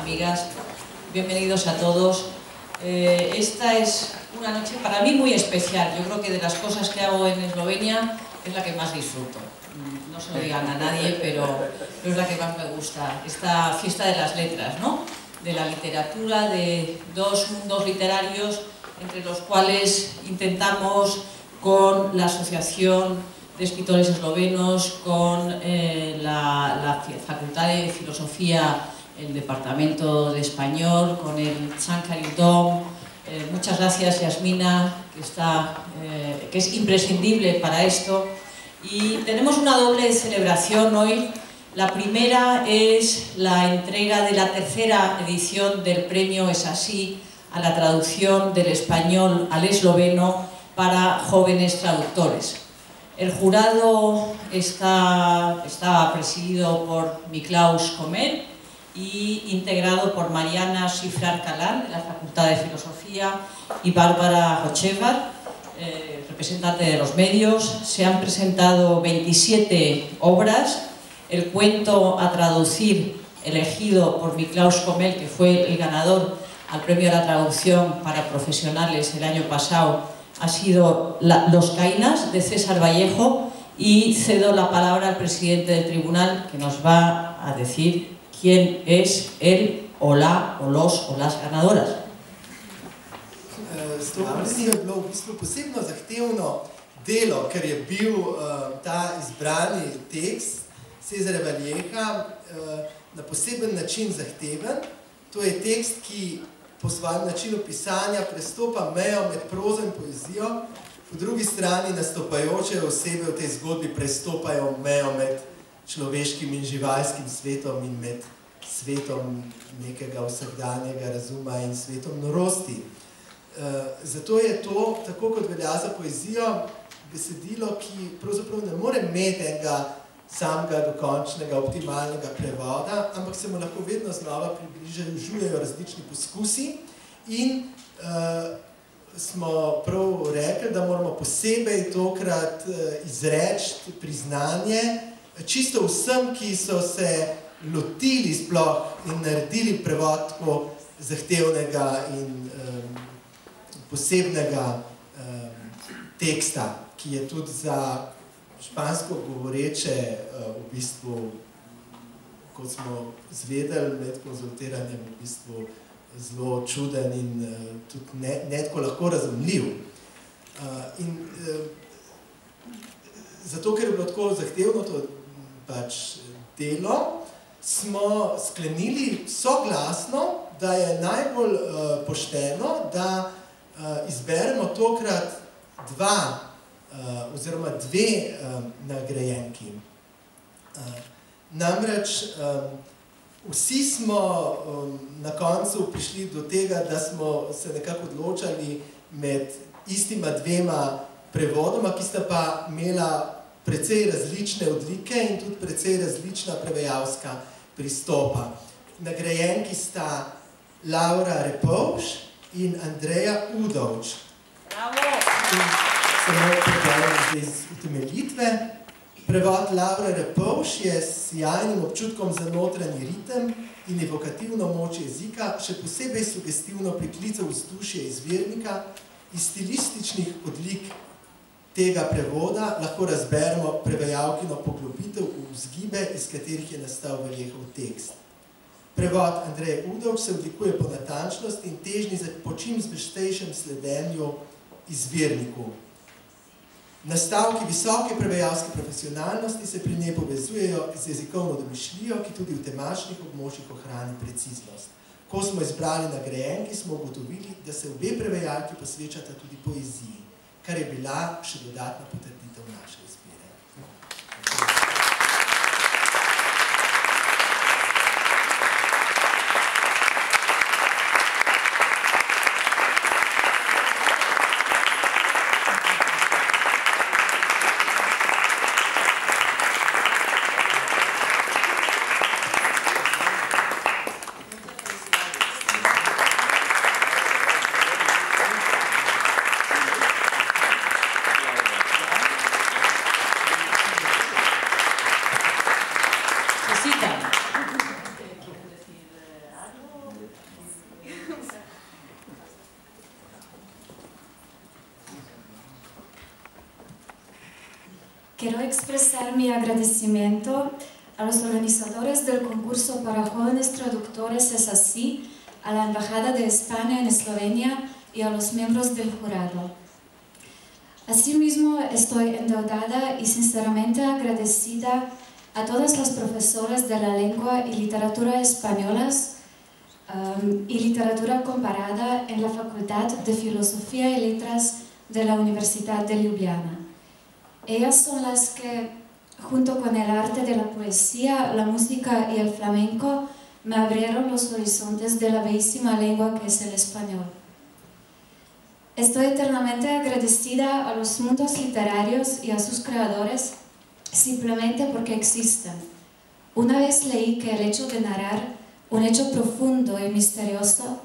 amigas, bienvenidos a todos. Esta es una noche para mí muy especial. Yo creo que de las cosas que hago en Eslovenia es la que más disfruto. No se lo digan a nadie, pero es la que más me gusta. Esta fiesta de las letras, ¿no? De la literatura, de dos mundos literarios entre los cuales intentamos, con la Asociación de Escritores Eslovenos, con la Facultad de Filosofía, el Departamento de Español, con el Txankari Dom. Muchas gracias, Yasmina, que es imprescindible para esto. Y tenemos una doble celebración hoy. La primera es la entrega de la tercera edición del premio Es Así a la traducción del español al esloveno para jóvenes traductores. El jurado está presidido por Miklaus Komel y integrado por Mariana Šifrar-Kalan, de la Facultad de Filosofía, y Bárbara Hochevar, representante de los medios. Se han presentado 27 obras. El cuento a traducir, elegido por Miklaus Komel, que fue el ganador al premio de la traducción para profesionales el año pasado, ha sido Los Cainas, de César Vallejo, y cedo la palabra al presidente del tribunal, que nos va a decir quién es el o la o los o las ganadoras. S to komisijo je bilo v bistvu posebno zahtevno delo, ker je bil ta izbrani tekst Cezarja Valjeha na poseben način zahteven. To je tekst, ki po svojem načinu pisanja prestopa mejo med prozo in poezijo, po drugi strani nastopajoče osebe v tej zgodbi prestopajo mejo med človeškim in živalskim svetom in med svetom nekega vsakdanjega razuma in svetom norosti. Zato je to, tako kot velja za poezijo, besedilo, ki pravzaprav ne more imeti enega samega dokončnega, optimalnega prevoda, ampak se mu lahko vedno znova približujejo različni poskusi in smo prav rekli, da moramo posebej tokrat izreči priznanje čisto vsem, ki so se lotili sploh in naredili prevod tako zahtevnega in posebnega teksta, ki je tudi za špansko govoreče v bistvu, kot smo zvedeli med konzultiranjem, v bistvu zelo čuden in tudi ne tako lahko razumljiv. In zato, ker je bilo tako zahtevno to pač delo, smo sklenili soglasno, da je najbolj pošteno, da izberemo tokrat dve nagrajenki. Namreč vsi smo na koncu prišli do tega, da smo se nekako odločali med istima dvema prevodoma, ki sta pa imela precej različne odlike in tudi precej različna prevajalska pristopa. Nagrajenki sta Laura Repovž in Andreja Udovč. Samo preberem zdaj iz utemeljitve. Prevod Laure Repovž je s sjajnim občutkom za notranji ritem in evokativno moč jezika, še posebej sugestivno priklical vzdušje izvirnika. Iz stilističnih odlik tega prevoda lahko razberemo prevajalkino poglobitev v vzgibe, iz katerih je nastal Valjehov tekst. Prevod Andreje Udovč se odlikuje po natančnosti in težnji za po čim zvestejšem sledenju izvirniku. Nastavki visoke prevajalske profesionalnosti se pri njej povezujejo z jezikovno domišljijo, ki tudi v temačnih območjih ohrani preciznost. Ko smo izbrali nagrajenki, smo ugotovili, da se obe prevajalki posvečata tudi poeziji, kar je bila še dodatna potrditev naše izbire. Quiero expresar mi agradecimiento a los organizadores del concurso para jóvenes traductores Es Así, a la Embajada de España en Eslovenia y a los miembros del jurado. Asimismo, estoy endeudada y sinceramente agradecida a todas las profesoras de la lengua y literatura españolas y literatura comparada en la Facultad de Filosofía y Letras de la Universidad de Ljubljana. Ellas son las que, junto con el arte de la poesía, la música y el flamenco, me abrieron los horizontes de la bellísima lengua que es el español. Estoy eternamente agradecida a los mundos literarios y a sus creadores simplemente porque existen. Una vez leí que el hecho de narrar un hecho profundo y misterioso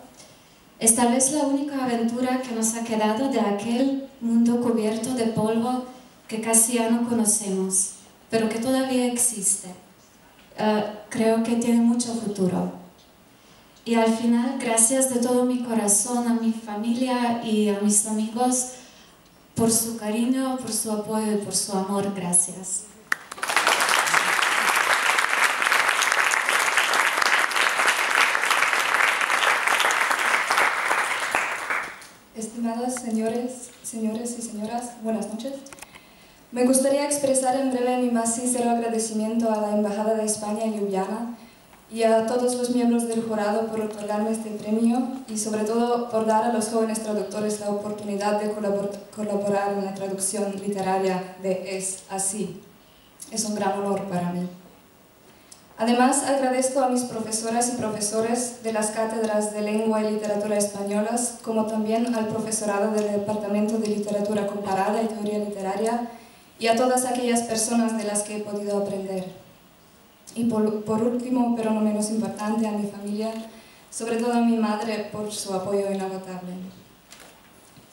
es tal vez la única aventura que nos ha quedado de aquel mundo cubierto de polvo que casi ya no conocemos, pero que todavía existe. Creo que tiene mucho futuro. Y al final, gracias de todo mi corazón a mi familia y a mis amigos por su cariño, por su apoyo y por su amor. Gracias. Estimadas señores y señoras, buenas noches. Me gustaría expresar en breve mi más sincero agradecimiento a la Embajada de España en Ljubljana y a todos los miembros del jurado por otorgarme este premio y sobre todo por dar a los jóvenes traductores la oportunidad de colaborar en la traducción literaria de Es Así. Es un gran honor para mí. Además, agradezco a mis profesoras y profesores de las cátedras de Lengua y Literatura Españolas, como también al profesorado del Departamento de Literatura Comparada y Teoría Literaria, y a todas aquellas personas de las que he podido aprender. Y por último, pero no menos importante, a mi familia, sobre todo a mi madre, por su apoyo inagotable.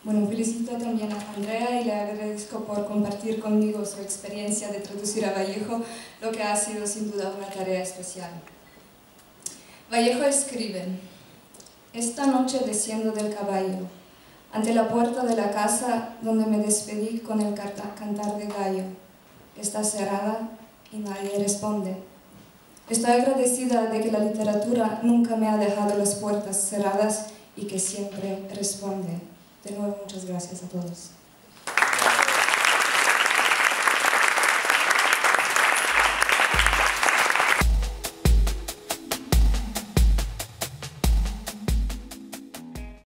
Bueno, felicito también a Andrea y le agradezco por compartir conmigo su experiencia de traducir a Vallejo, lo que ha sido sin duda una tarea especial. Vallejo escribe: esta noche desciendo del caballo, ante la puerta de la casa donde me despedí con el cantar de gallo. Está cerrada y nadie responde. Estoy agradecida de que la literatura nunca me ha dejado las puertas cerradas y que siempre responde. De nuevo, muchas gracias a todos.